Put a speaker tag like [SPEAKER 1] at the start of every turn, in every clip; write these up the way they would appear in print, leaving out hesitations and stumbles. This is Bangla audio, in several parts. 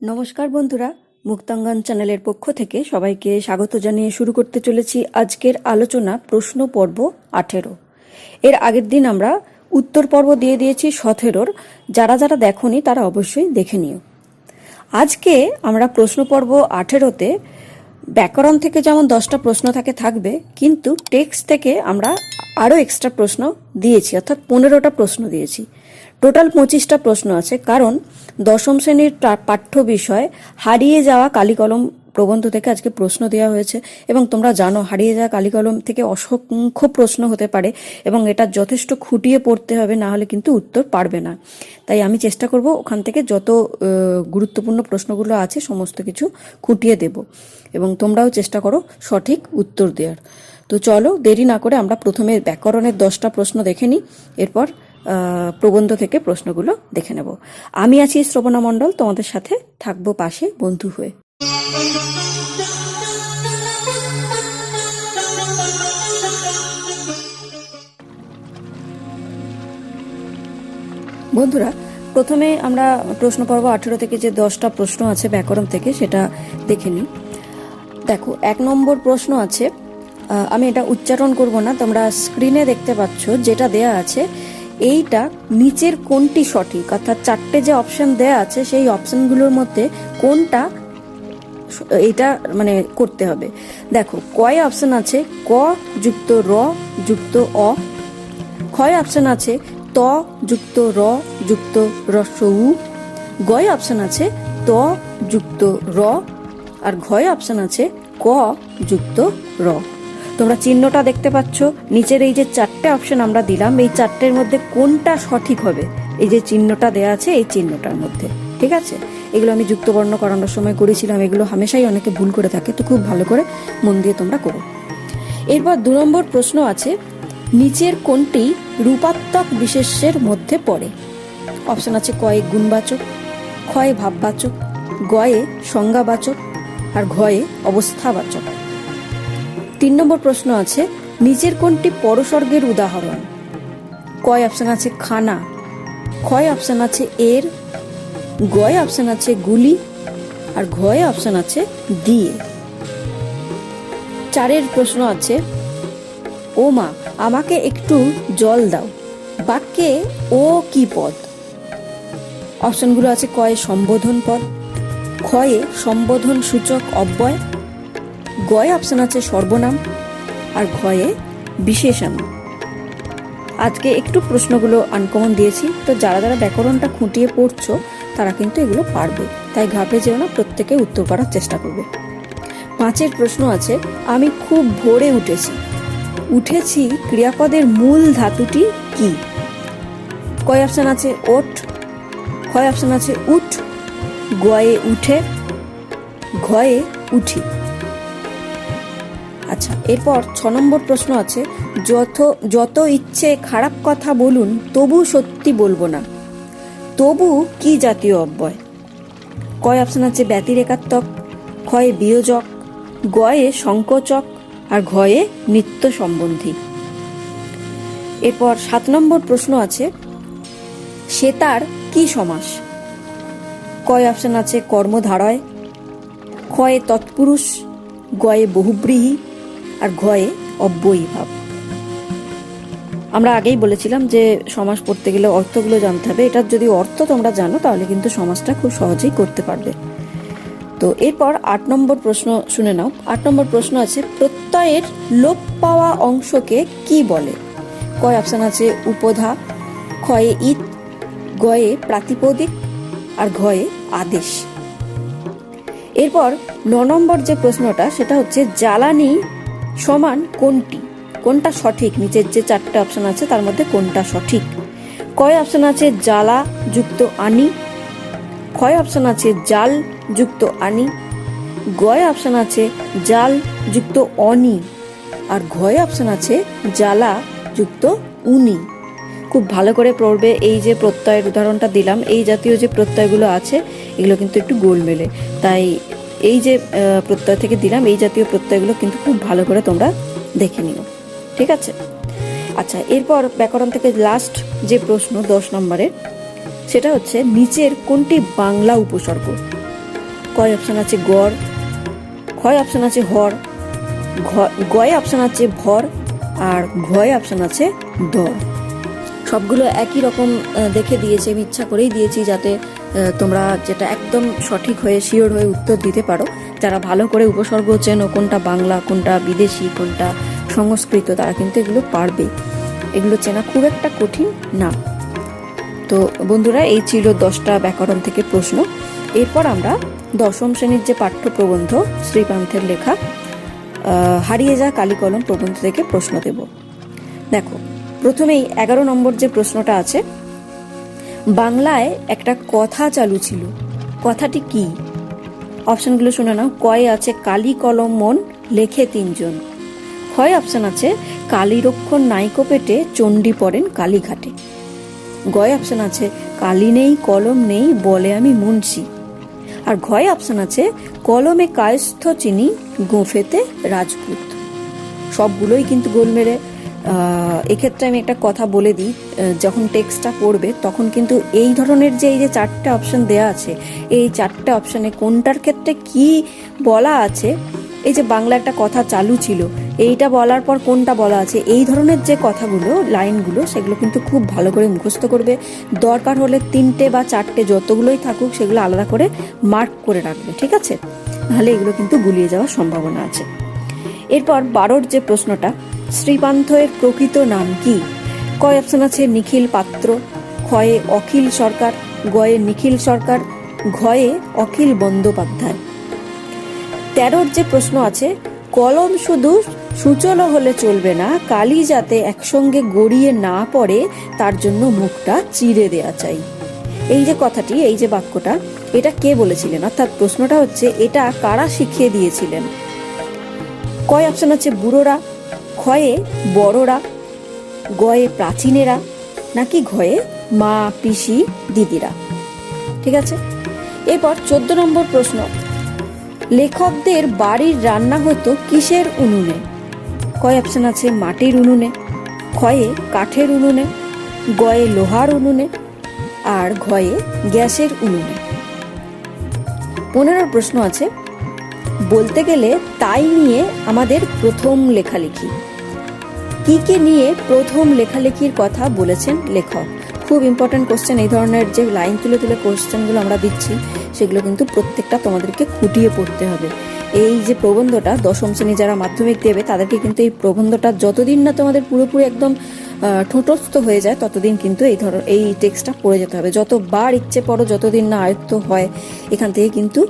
[SPEAKER 1] নমস্কার বন্ধুরা, মুক্তাঙ্গন চ্যানেলের পক্ষ থেকে সবাইকে স্বাগত জানিয়ে শুরু করতে চলেছি আজকের আলোচনা প্রশ্ন পর্ব 18। এর আগের দিন আমরা উত্তর পর্ব দিয়ে দিয়েছি 17। যারা যারা দেখোনি তারা অবশ্যই দেখে নিও। আজকে আমরা প্রশ্ন পর্ব 18তে ব্যাকরণ থেকে যেমন 10টা প্রশ্ন থাকবে, কিন্তু টেক্সট থেকে আমরা আরও এক্সট্রা প্রশ্ন দিয়েছি, অর্থাৎ 15টা প্রশ্ন দিয়েছি। টোটাল 25টা প্রশ্ন আছে, কারণ দশম শ্রেণীর পাঠ্য বিষয় হারিয়ে যাওয়া কালিকলম প্রবন্ধ থেকে আজকে প্রশ্ন দেওয়া হয়েছে। এবং তোমরা জানো হারিয়ে যাওয়া কালিকলম থেকে অসংখ্য প্রশ্ন হতে পারে এবং এটা যথেষ্ট খুঁটিয়ে পড়তে হবে, না হলে কিন্তু উত্তর পারবে না। তাই আমি চেষ্টা করব ওখান থেকে যত গুরুত্বপূর্ণ প্রশ্নগুলো আছে সমস্ত কিছু খুঁটিয়ে দেব, এবং তোমরাও চেষ্টা করো সঠিক উত্তর দেওয়ার। তো চলো দেরি না করে আমরা প্রথমে ব্যাকরণের 10টা প্রশ্ন দেখে নিই, এরপর প্রবন্ধ থেকে প্রশ্নগুলো দেখে নেব। আমি আছি শ্রবণা মণ্ডল, তোমাদের সাথে থাকবো পাশে বন্ধু হয়ে। বন্ধুরা, প্রথমে আমরা প্রশ্ন পর্ব 18 থেকে যে 10টা প্রশ্ন আছে ব্যাকরণ থেকে সেটা দেখে নিই। দেখো, 1 নম্বর প্রশ্ন আছে, আমি এটা উচ্চারণ করব না, তোমরা স্ক্রিনে দেখতে পাচ্ছ যেটা দেয়া আছে, এইটা নিচের কোনটি সঠিক, অর্থাৎ 4টে যে অপশন দেয়া আছে সেই অপশনগুলোর মধ্যে কোনটা এটা মানে করতে হবে। দেখো, কয় অপশন আছে ক যুক্ত র যুক্ত অ, ক্ষয় অপশন আছে ত যুক্ত র যুক্ত রস্ব উ, গয় অপশন আছে ত যুক্ত র, আর ঘয় অপশন আছে ক যুক্ত র। তোমরা চিহ্নটা দেখতে পাচ্ছ নিচের, এই যে 4টে অপশন আমরা দিলাম, এই 4টের মধ্যে কোনটা সঠিক হবে, এই যে চিহ্নটা দেয়া আছে এই চিহ্নটার মধ্যে। ঠিক আছে, এগুলো আমি যুক্তবর্ণ করানোর সময় করেছিলাম, এগুলো হামেশাই অনেকে ভুল করে থাকে, তো খুব ভালো করে মন দিয়ে তোমরা করো। এরপর 2 নম্বর প্রশ্ন আছে, নিচের কোনটি রূপাত্মক বিশেষ্যের মধ্যে পড়ে? অপশন আছে কয়ে গুণবাচক, ক্ষয়ে ভাববাচক, গয়ে সংজ্ঞাবাচক, আর ঘয়ে অবস্থাবাচক। 3 নম্বর প্রশ্ন আছে, নিচের কোনটি পরস্বর্গের উদাহরণ? কয় অপশন আছে খানা, ক্ষয় অপশন আছে এর, গয় অপশন আছে গুলি, আর ঘয়ে অপশন আছে দিয়ে। 4 প্রশ্ন আছে, ও মা আমাকে একটু জল দাও, বাক্যে ও কি পদ? অপশনগুলো আছে কয়ে সম্বোধন পদ, ক্ষয়ে সম্বোধন সূচক অব্যয়, গয়ে অপশন আছে সর্বনাম, আর ঘয়ে বিশেষণ। আজকে একটু প্রশ্নগুলো আনকমন দিয়েছি, তো যারা যারা ব্যাকরণটা খুঁটিয়ে পড়ছো তারা কিন্তু এগুলো পারবে, তাই ঘাবড়ে যেও না, প্রত্যেকে উত্তর করার চেষ্টা করবে। 5 প্রশ্ন আছে, আমি খুব ভোরে উঠেছি, উঠেছি ক্রিয়াপদের মূল ধাতুটি কি? কয় অপশন আছে ওঠ, ক্ষয় অপশন আছে উঠ, গয়ে উঠে, ঘয়ে উঠি। আচ্ছা, এরপর 6 নম্বর প্রশ্ন আছে, যত ইচ্ছে খারাপ কথা বলুন তবু সত্যি বলবো না, তবু কি জাতীয় অব্যয়? কয় অপশন আছে ব্যতিরেকাত্মক, ক্ষয়ে বিয়োজক, গয়ে সংকোচক, আর ঘয়ে নিত্য সম্বন্ধী। এরপর 7 নম্বর প্রশ্ন আছে, সেতার কি সমাস? কয় অপশন আছে কর্মধারয়, ক্ষয়ে তৎপুরুষ, গয়ে বহুব্রীহি, আর ঘয়ে অব্যয়ীভাব। আমরা আগেই বলেছিলাম যে সমাস পড়তে গেলে অর্থগুলো জানতে হবে, এটার যদি অর্থ তোমরা জানো তাহলে কিন্তু সমাসটা খুব সহজেই করতে পারবে। তো এরপর 8 নম্বর প্রশ্ন শুনে নাও। 8 নম্বর প্রশ্ন আছে, প্রত্যয়ের লোপ পাওয়া অংশকে কি বলে? কয় অপশন আছে উপধা, ক্ষয়ে ইত, গয়ে প্রাতিপদিক, আর ঘয়ে আদেশ। এরপর 9 নম্বর যে প্রশ্নটা সেটা হচ্ছে, জ্বালানি সমান কোনটি, কোনটা সঠিক? নিচের যে 4টে অপশন আছে তার মধ্যে কোনটা সঠিক? কয় অপশন আছে জ্বালা যুক্ত আনি, ক্ষয় অপশন আছে জাল যুক্ত আনি, গয় অপশন আছে জাল যুক্ত অনি, আর ঘয় অপশন আছে জ্বালা যুক্ত উনি। খুব ভালো করে পড়বে, এই যে প্রত্যয়ের উদাহরণটা দিলাম, এই জাতীয় যে প্রত্যয়গুলো আছে এগুলো কিন্তু একটু গোলমেলে, তাই এই যে প্রত্যয় থেকে দিলাম এই জাতীয় প্রত্যয়গুলো কিন্তু খুব ভালো করে তোমরা দেখে নিও। ঠিক আছে, আচ্ছা, এরপর ব্যাকরণ থেকে লাস্ট যে প্রশ্ন 10 নম্বরের, সেটা হচ্ছে, নিচের কোনটি বাংলা উপসর্গ? কয় অপশন আছে গড়, ক্ষয় অপশন আছে হর, গয়ে অপশন আছে ভর, আর ঘয়ে অপশন আছে দর। সবগুলো একই রকম দেখে দিয়েছি, আমি ইচ্ছা করেই দিয়েছি যাতে তোমরা যেটা একদম সঠিক হয়ে শিওর হয়ে উত্তর দিতে পারো। যারা ভালো করে উপসর্গ চেনো, কোনটা বাংলা কোনটা বিদেশি কোনটা সংস্কৃত, তারা কিন্তু এগুলো পারবে। এগুলো চেনা খুব একটা কঠিন না। তো বন্ধুরা, এই ছিল 10টা ব্যাকরণ থেকে প্রশ্ন। এরপর আমরা 10ম শ্রেণীর যে পাঠ্য প্রবন্ধ শ্রীপান্থের লেখা হারিয়ে যা কালি কলম প্রবন্ধ থেকে প্রশ্ন দেব। দেখো, প্রথমেই 11 নম্বর যে প্রশ্নটা আছে, বাংলায় একটা কথা চালু ছিল, কথাটি কি? অপশনগুলো শুনে নাও। কয়ে আছে কালি কলম মন লেখে 3 জন, ক্ষয় অপশন আছে কালীরক্ষণ নাইকো পেটে চণ্ডী পড়েন কালীঘাটে, গয় অপশন আছে কালি নেই কলম নেই বলে আমি মুন্সি, আর ঘয় অপশন আছে কলমে কায়স্থ চিনি গোঁফেতে রাজপুত। সবগুলোই কিন্তু গোল মেরে। এক্ষেত্রে আমি একটা কথা বলে দিই, যখন টেক্সটটা পড়বে তখন কিন্তু এই ধরনের যে 4টে অপশন দেয়া আছে, এই 4টে অপশনে কোনটার ক্ষেত্রে কি বলা আছে, এই যে বাংলা একটা কথা চালু ছিল, এইটা বলার পর কোনটা বলা আছে, এই ধরনের যে কথাগুলো লাইনগুলো, সেগুলো কিন্তু খুব ভালো করে মুখস্থ করবে। দরকার হলে 3টে বা 4টে যতগুলোই থাকুক সেগুলো আলাদা করে মার্ক করে রাখবে, ঠিক আছে? নাহলে এগুলো কিন্তু গুলিয়ে যাওয়ার সম্ভাবনা আছে। এরপর 12র যে প্রশ্নটা, শ্রীপান্থের প্রকৃত নাম কি? কয় অপশন আছে নিখিল পাত্র, ক্ষয়ে অখিল সরকার, গয়ে নিখিল সরকার, ঘয়ে অখিল বন্দ্যোপাধ্যায়। 13র যে প্রশ্ন আছে, কলম শুধু সুচল হলে চলবে না, কালি যাতে একসঙ্গে গড়িয়ে না পড়ে তার জন্য মুখটা চিরে দেয়া চাই। এই যে কথাটি, এই যে বাক্যটা, এটা কে বলেছিলেন? অর্থাৎ প্রশ্নটা হচ্ছে এটা কারা শিখিয়ে দিয়েছিলেন? কয় অপশন আছে বুড়োরা, ক্ষয়ে বড়রা, গয়ে প্রাচীনেরা, নাকি ঘয়ে মা পিসি দিদিরা? ঠিক আছে। এরপর 14 নম্বর প্রশ্ন, লেখকদের বাড়ির রান্না হতো কিসের উনুনে? কয় অপশন আছে মাটির উনুনে, ক্ষয়ে কাঠের উনুনে, গয়ে লোহার উনুনে, আর ঘয়ে গ্যাসের উনুনে। 15 প্রশ্ন আছে, বলতে গেলে তাই নিয়ে আমাদের প্রথম লেখালেখি। কি কি নিয়ে প্রথম লেখালেখির কথা বলেছেন লেখক? খুব ইম্পর্টেন্ট কোশ্চেন। এই ধরনের যে লাইন তুলে তুলে কোশ্চেনগুলো আমরা দিচ্ছি, সেগুলো কিন্তু প্রত্যেকটা তোমাদেরকে খুঁটিয়ে পড়তে হবে। এই যে প্রবন্ধটা 10ম শ্রেণী যারা মাধ্যমিক দেবে, তাদেরকে কিন্তু এই প্রবন্ধটা যতদিন না তোমাদের পুরোপুরি একদম ঠোঁটস্থ হয়ে যায়, ততদিন কিন্তু এই টেক্সটটা পড়ে যেতে হবে। যতবার ইচ্ছে পড়ো, যতদিন না আয়ত্ত হয়, এখান থেকে কিন্তু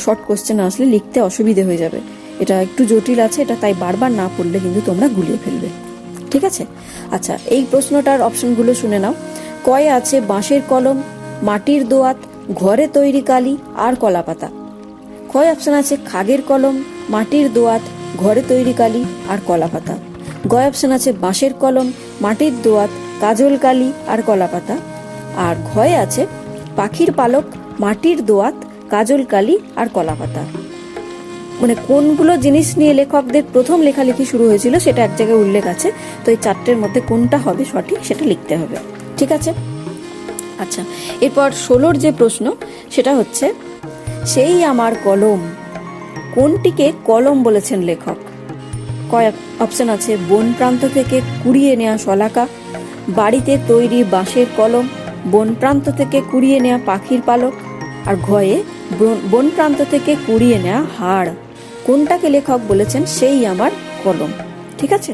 [SPEAKER 1] শর্ট কোশ্চেন আসলে লিখতে অসুবিধে হয়ে যাবে। এটা একটু জটিল আছে, এটা তাই বারবার না পড়লে কিন্তু তোমরা গুলিয়ে ফেলবে, ঠিক আছে? আচ্ছা, এই প্রশ্নটার অপশনগুলো শুনে নাও। কয়ে আছে বাঁশের কলম, মাটির দোয়াত, ঘরে তৈরি কালি, আর কলাপাতা। ক্ষয় অপশন আছে খাগের কলম, মাটির দোয়াত, ঘরে তৈরি কালি, আর কলাপাতা। গয় অপশন আছে বাঁশের কলম, মাটির দোয়াত, কাজল কালি, আর কলাপাতা। আর ঘয়ে আছে পাখির পালক, মাটির দোয়াত, কাজল কালি, আর কলাপাতা। মানে কোনগুলো জিনিস নিয়ে লেখকদের প্রথম লেখালেখি শুরু হয়েছিল সেটা এক জায়গায় উল্লেখ আছে। তো এই 4টের মধ্যে কোনটা হবে সঠিক সেটা লিখতে হবে, ঠিক আছে? আচ্ছা, এরপর 16র যে প্রশ্ন সেটা হচ্ছে, সেই আমার কলম, কোনটিকে কলম বলেছেন লেখক? কয়েক অপশন আছে বন প্রান্ত থেকে কুড়িয়ে নেওয়া শলাকা, বাড়িতে তৈরি বাঁশের কলম, বন প্রান্ত থেকে কুড়িয়ে নেওয়া পাখির পালক, আর ঘয়ে বন প্রান্ত থেকে কুড়িয়ে নেওয়া হাড়। কোনটাকে লেখক বলেছেন সেই আমার কলম, ঠিক আছে?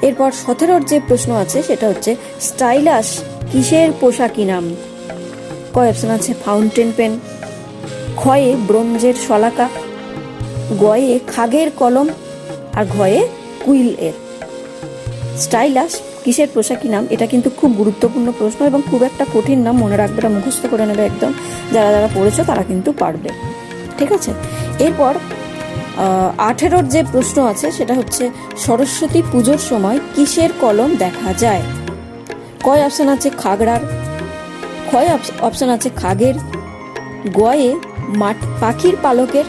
[SPEAKER 1] এরপর 17র যে প্রশ্ন আছে সেটা হচ্ছে, স্টাইলাস কিসের পোশাকি নাম? কয় অপশন আছে ফাউন্টেন পেন, ক্ষয়ে ব্রোঞ্জের শলাকা, গয়ে খাগের কলম, আর ঘয়ে কুইল এর। স্টাইলাস কিসের পোশাকি নাম? এটা কিন্তু খুব গুরুত্বপূর্ণ প্রশ্ন এবং খুব একটা কঠিন নাম, মনে রাখবে, এটা মুখস্থ করে নেবে একদম। যারা যারা পড়েছো তারা কিন্তু পারবে, ঠিক আছে? এরপর 18র যে প্রশ্ন আছে সেটা হচ্ছে, সরস্বতী পুজোর সময় কিসের কলম দেখা যায়? কয় অপশন আছে খাগড়ার, ক্ষয় অপশন আছে খাগের, গয়ে পাখির পালকের,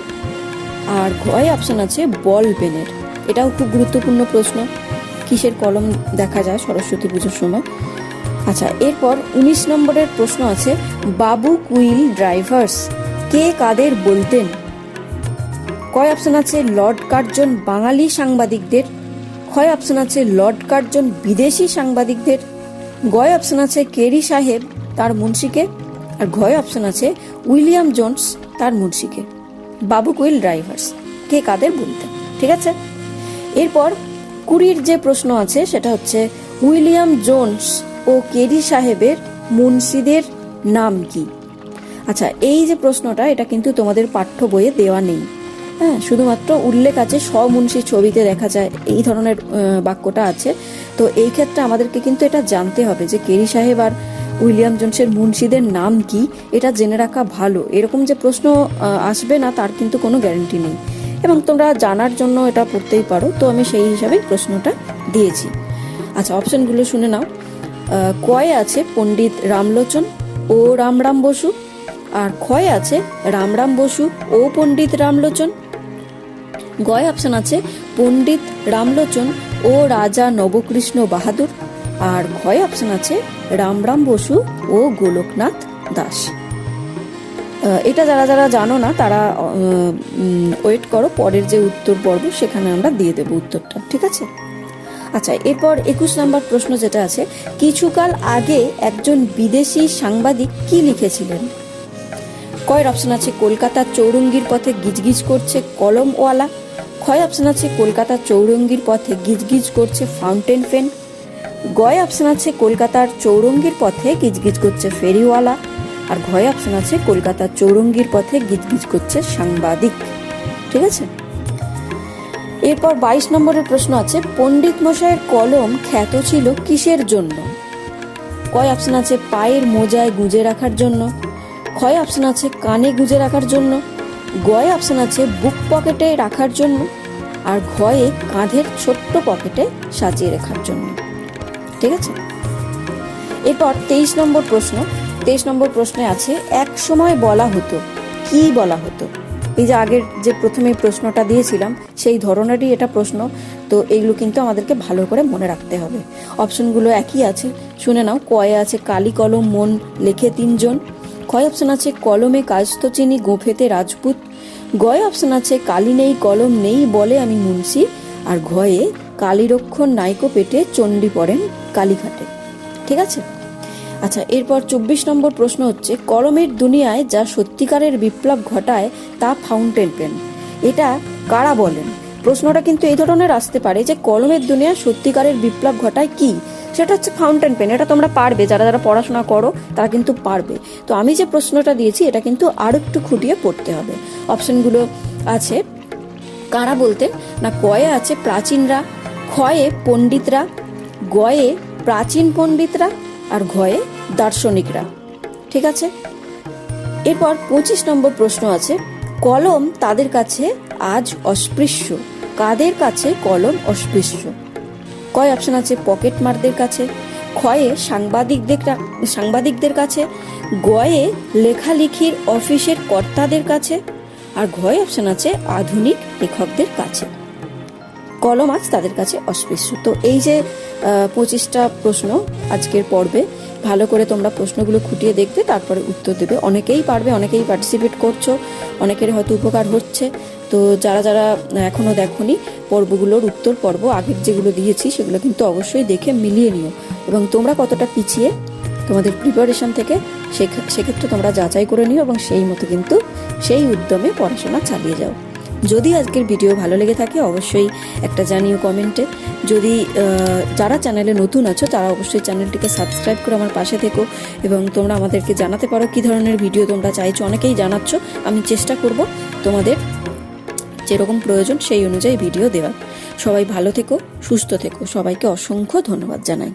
[SPEAKER 1] আর ঘয়ে অপশন আছে বল পেনের। এটাও খুব গুরুত্বপূর্ণ প্রশ্ন, কিসের কলম দেখা যায় সরস্বতী পুজোর সময়। আচ্ছা, এরপর 19 নম্বরের প্রশ্ন আছে, বাবু কুইল ড্রাইভার্স কে কাদের বলতেন? কয় অপশন আছে লর্ড কার্জন বাঙালি সাংবাদিকদের, ক্ষয় অপশন আছে লর্ড কার্জন বিদেশি সাংবাদিকদের, গয় অপশন আছে কেরি সাহেব তার মুন্সিকে, আর ঘয় অপশন আছে উইলিয়াম জোন্স তার মুন্সিকে। বাবু কুইল ড্রাইভার্স কে কাদের বলতেন? ঠিক আছে, এরপর 20 যে প্রশ্ন আছে সেটা হচ্ছে উইলিয়াম জোন্স ও কেরি সাহেবের মুন্সিদের নাম কি? আচ্ছা, এই যে প্রশ্নটা এটা কিন্তু তোমাদের পাঠ্য বইয়ে দেওয়া নেই, হ্যাঁ, শুধুমাত্র উল্লেখ আছে মুন্সির ছবিতে দেখা যায় এই ধরনের বাক্যটা আছে। তো এই ক্ষেত্রে আমাদেরকে কিন্তু এটা জানতে হবে যে কেরি সাহেব আর উইলিয়াম জোন্সের মুন্সিদের নাম কি, এটা জেনে রাখা ভালো। এরকম যে প্রশ্ন আসবে না তার কিন্তু কোনো গ্যারান্টি নেই, এবং তোমরা জানার জন্য এটা পড়তেই পারো। তো আমি সেই হিসাবে প্রশ্নটা দিয়েছি। আচ্ছা, অপশনগুলো শুনে নাও। কয়ে আছে পণ্ডিত রামলোচন ও রামরাম বসু, আর ক্ষয়ে আছে রামরাম বসু ও পণ্ডিত রামলোচন, গয় অপশন আছে পণ্ডিত রামলোচন ও রাজা নবকৃষ্ণ বাহাদুর, আর ঘয় অপশন আছে রামরাম বসু ও গোলকনাথ দাস। এটা যারা যারা জানো না তারা ওয়েট করো, পরের যে উত্তর পর্ব সেখানে আমরা দিয়ে দেবো উত্তরটা, ঠিক আছে? আচ্ছা, এরপর 21 নম্বর প্রশ্ন যেটা আছে, কিছুকাল আগে একজন বিদেশি সাংবাদিক কি লিখেছিলেন? কয়ের অপশন আছে কলকাতার চৌরঙ্গির পথে গিজগিজ করছে কলমওয়ালা, ক্ষয় অপশন আছে কলকাতার চৌরঙ্গির পথে গিজগিজ করছে ফাউন্টেন পেন, গয় অপশন আছে কলকাতার চৌরঙ্গির পথে গিজগিজ করছে ফেরিওয়ালা, আর ঘয় অপশন আছে কলকাতার চৌরঙ্গির পথে গিজগিজ করছে সাংবাদিক। ঠিক আছে, এরপর 22 নম্বরের প্রশ্ন আছে, পণ্ডিত মশাইয়ের কলম খ্যাত ছিল কিসের জন্য? কয় অপশন আছে পায়ের মোজায় গুঁজে রাখার জন্য, ক্ষয় অপশন আছে কানে গুঁজে রাখার জন্য, গয় অপশন আছে বুক পকেটে রাখার জন্য, আর ঘয়ে কাঁধের ছোট্ট পকেটে সাজিয়ে রাখার জন্য। ঠিক আছে, এরপর 23 নম্বর প্রশ্ন। 23 নম্বর প্রশ্নে আছে, এক সময় বলা হতো, কি বলা হতো? এই যে আগের যে প্রথমে প্রশ্নটা দিয়েছিলাম সেই ধরনেরই এটা প্রশ্ন, তো এইগুলো কিন্তু আমাদেরকে ভালো করে মনে রাখতে হবে। অপশনগুলো একই আছে, শুনে নাও। কয়ে আছে কালি কলম মন লেখে 3 জন, ক্ষয় অপশন আছে কলমে কাস্ত চিনি গোফেতে রাজপুত, গয় অপশন আছে কালি নেই কলম নেই বলে আমি মুন্সি, আর ঘয়ে কালিরক্ষণ নাইকো পেটে চণ্ডী পড়েন কালীঘাটে। ঠিক আছে, আচ্ছা, এরপর 24 নম্বর প্রশ্ন হচ্ছে, কলমের দুনিয়ায় যা সত্যিকারের বিপ্লব ঘটায় তা ফাউন্টেন পেন, এটা কারা বলেন? প্রশ্নটা কিন্তু এই ধরনের আসতে পারে যে কলমের দুনিয়ায় সত্যিকারের বিপ্লব ঘটায় কি, সেটা হচ্ছে ফাউন্টেন পেন। এটা তোমরা পারবে, যারা যারা পড়াশোনা করো তারা কিন্তু পারবে। তো আমি যে প্রশ্নটা দিয়েছি এটা কিন্তু আরো একটু খুঁটিয়ে পড়তে হবে। অপশনগুলো আছে কারা বলতেন না, কয়ে আছে প্রাচীনরা, ক্ষয়ে পণ্ডিতরা, গয়ে প্রাচীন পণ্ডিতরা, আর ঘয়ে দার্শনিকরা। ঠিক আছে, এরপর 25 নম্বর প্রশ্ন আছে, কলম তাদের কাছে আজ অস্পৃশ্য, কাদের কাছে কলম অস্পৃশ্য? কয় অপশন আছে পকেটমারদের কাছে, ক্ষয়ে সাংবাদিকদের কাছে, গয়ে লেখালেখির অফিসের কর্তাদের কাছে, আর ঘয় অপশন আছে আধুনিক লেখকদের কাছে। কলম আজ তাদের কাছে অস্পৃশ্য। তো এই যে 25টা প্রশ্ন আজকের পর্বে, ভালো করে তোমরা প্রশ্নগুলো খুঁটিয়ে দেখবে, তারপরে উত্তর দেবে। অনেকেই পারবে, অনেকেই পার্টিসিপেট করছো, অনেকের হয়তো উপকার হচ্ছে। তো যারা যারা এখনো দেখোনি পর্বগুলোর উত্তর পর্ব আগের যেগুলো দিয়েছি সেগুলো কিন্তু অবশ্যই দেখে মিলিয়ে নিও, এবং তোমরা কতটা পিছিয়ে তোমাদের প্রিপারেশন থেকে সেক্ষেত্রে তোমরা যাচাই করে নিও, এবং সেই মতো কিন্তু সেই উদ্যমে পড়াশোনা চালিয়ে যাও। যদি আজকের ভিডিও ভালো লেগে থাকে অবশ্যই একটা জানিও কমেন্টে। যদি যারা চ্যানেলে নতুন আছো তারা অবশ্যই চ্যানেলটিকে সাবস্ক্রাইব করে আমার পাশে থেকো, এবং তোমরা আমাদেরকে জানাতে পারো কী ধরনের ভিডিও তোমরা চাইছো। অনেকেই জানাচ্ছ, আমি চেষ্টা করব তোমাদের যেরকম প্রয়োজন সেই অনুযায়ী ভিডিও দেওয়ার। সবাই ভালো থেকো, সুস্থ থেকো, সবাইকে অসংখ্য ধন্যবাদ জানাই।